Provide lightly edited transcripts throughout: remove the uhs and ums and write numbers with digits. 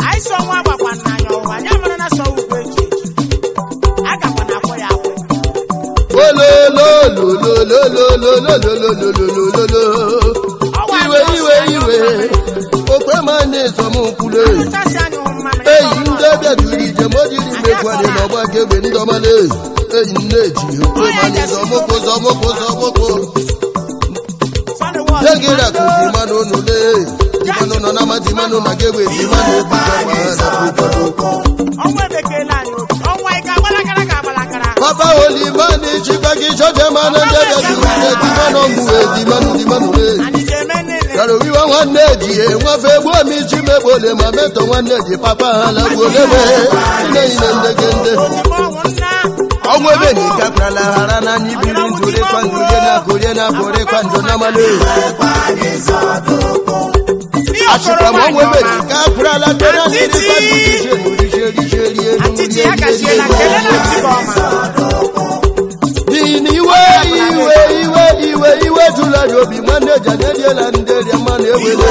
I saw one one I never saw I got one apple. Iwe okwe mane somo kule ndebe duri je modiri mekwani no gba kebe ndomale nneji okwe mane somo ko Yegera kuzimano nule Dimano no nama dimano magebe dimano Papa Olimani chipagi chote mana ndebe dimano Karo wiwa waneji wafe bua michi mebole mameto waneji papa hala bolebe ine ndegende Omwebe ni kaprala harana nyibiri nzure kwa nzure na kore na bore kwa njona male Ashika mwebe ni kaprala tena nzuri kwa nzuri Atiti yaka shela kelela tiboma Iwe tula yobi maneja nedela ndeli amane wele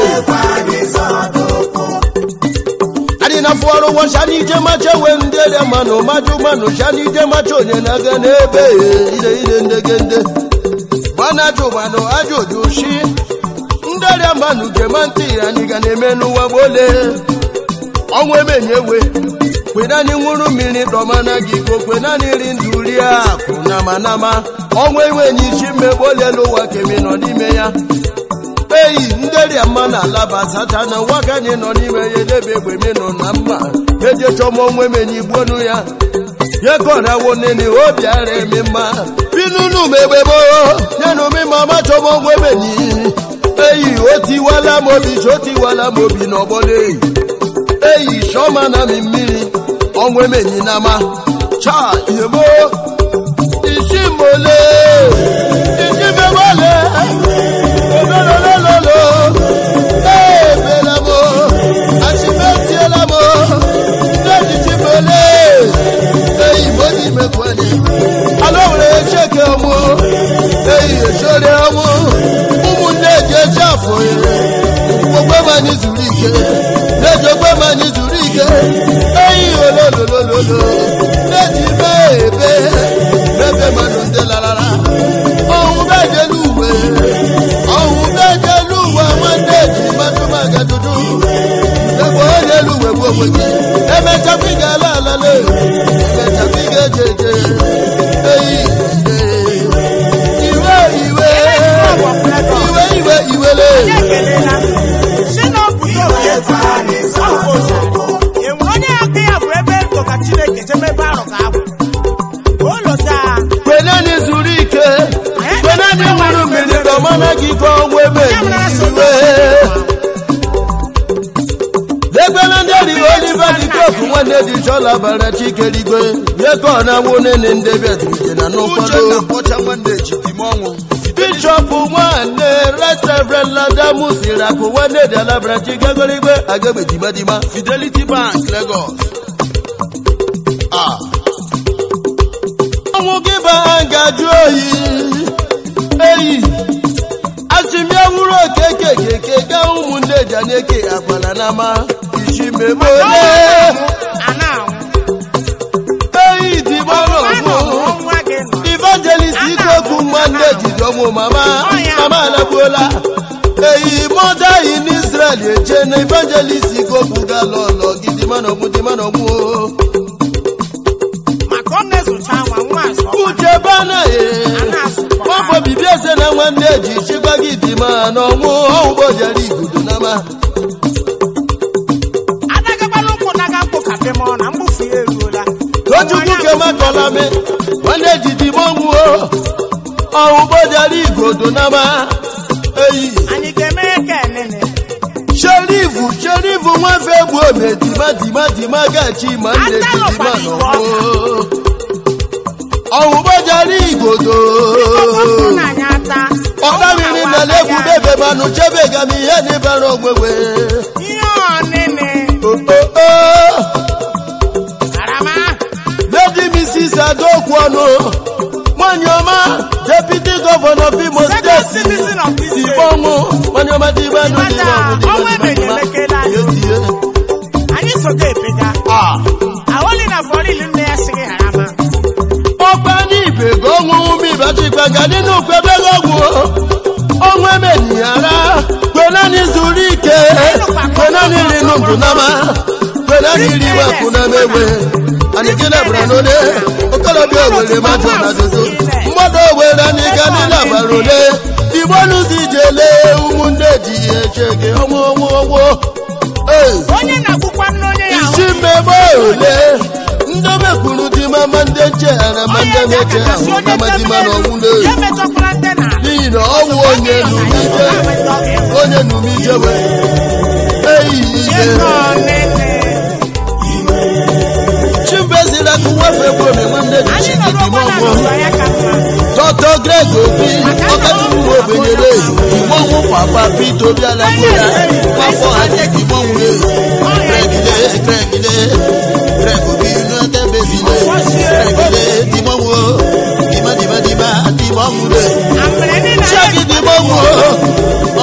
Adina fuaro wa shani je mache wendele mano shani je macho nyena ganebe ile ndegende Bwana jomano ajo joshi ndeli amanu je manti anigane menu wabole Onwe menyewe Kwenani nguru mini domana giko kwenani rindulia kuna manama Onwe wenyi shime bole lo wake mino nime ya ndeli amana laba satana wakani no nime yedebe mino nama Eje chomo onwe menyi buonu ya Yekona woneni obiare mima Binunu mebebo Nyanu mima machomo onwe menyi oti wala mobi no bole shoma na mimiri Onwe menyi nama Cha yebo Ishimole Ishimebole Obelololo Belamo Ashimetielamo Ishimole Modi mekwani Alore cheke omo Eshore omo Umunege chafoye Ogwe mani zurike Nejogwe mani zurike Ololololo Neji bebe manunde lalala Ohun bejeluwe Mandeji matumaga dudu Nebo ojeluwe gbogbegi Emecha figa lalale Emecha figa jeje Iwe Kwenani zurike Kwenani muru mini domana giko webe iwe Legwenanderi Oliver di koku wane di chola bara chike ligwe Yeko na wone ndebe tuke na nopalo Pocha mwande chitimongo Bishop wane Reverend Ladamu Siraku wane de la bara chike goligwe Agebe dima Fidelity Bank Lagos Omugiba angajoyi Asimia wuro keke ga umunde janeke agbala nama Ishimebole Evangelist ikoku mwande jidomo mama alabola mother in Israel ejene evangelist ikoku galolo gidimano Ujebana Wafo bibiese na mwandeji Chibagiti mano Mbojari gudu nama Tojukuke makolame Mwandeji dimongu Mbojari gudu nama Sherifu mwafe buome Dima gachi Mwandeji dimano Mbojari gudu Ọ̀dáwìrì na lẹ́kùn bẹ́bẹ̀ manú ṣẹ́bẹ̀ gami ẹni bẹ̀rọ gbẹ̀wẹ̀. Yọ́ nínú. Lady Mrs. Adokwano, Manyoma, Deputy Governor of Imo State. Ìbọ̀mù, Manyoma Dibanu. maka dị n'ukwu ebe ọgwụ ọnwa emeniyara kwenani zuru ike kwenani iri n'ndụ nama kwenani iri wakwu na megbe anyị gịna bara n'ole okolobịa owere mmadụ na dodo mmadụ owere anyị ga n'ile abara ole igbo n'ụzọ ije lee ụmụnne ji eche gị ọnwụ isi mmemme ole ndị mekwuru di mama ndị nche na ma ndị meche ahụ na madima na ọnwụle n'ihi na ọnwụ onye numije wee eyi ihe chimbezila kuwefe kwome nwanne ji chikikimọgwọ Dr. Greg Obi ọkachukwu ogbenyere imọnwụ papa Peter Obi alagbora afọ adịkimọnwụ Greg Obi n'ete bezile Greg dimọnwụ dimadimadima dimọnwụ ṣẹ́gi dimọnwụ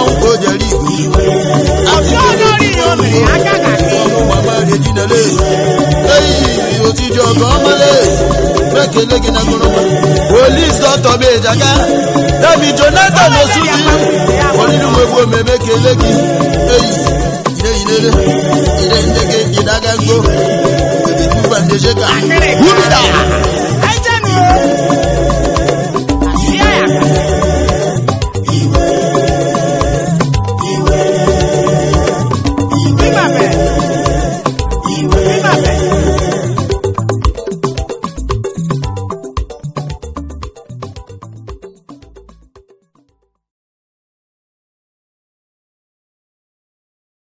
ọ̀nkò jẹ̀rí ìgbò àti ọmọ mama rẹ̀ jìnnàlẹ̀ èyí òtijọ́ ọ̀gọ́ ọmọlẹ̀ mẹ́kẹ̀lẹ́ gínà gbọ́nọ́gbà police doctor bíi ìjàgá David Jonathan Osuji wọ́n nínú gbogbo mẹ́mẹ́kẹ̀lẹ́ gí èyí ilé ìdẹ́gẹ́ ìdágángó ìdúgbà ndéṣẹ́gà wúmídà